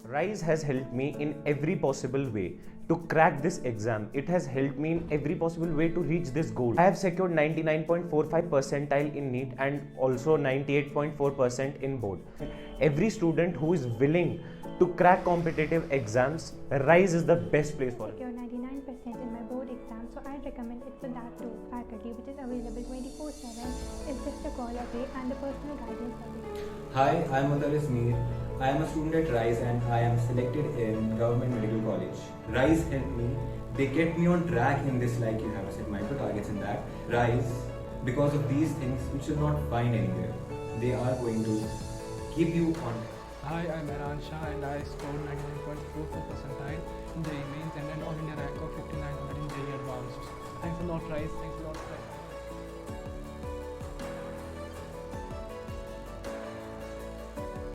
Rise has helped me in every possible way to crack this exam. It has helped me in every possible way to reach this goal. I have secured 99.45 percentile in NEET and also 98.4% in board. Every student who is willing to crack competitive exams, Rise is the best place for it. Secured 99% in my board exam, so I recommend it for that too. Faculty which is available 24/7 is just a call away and the personal guidance away. Hi, I am Mudaris Mir. I am a student at RISE and I am selected in Government Medical College. RISE helped me. They get me on track in this, like you have set micro targets in that. RISE, because of these things which you'll not find anywhere. They are going to keep you on track. Hi, I'm Eran Shah and I scored 99.44 percentile in JEE Mains and an all India rank of 5900 in JEE Advanced. Thanks a lot, RISE. Thanks a lot, RISE.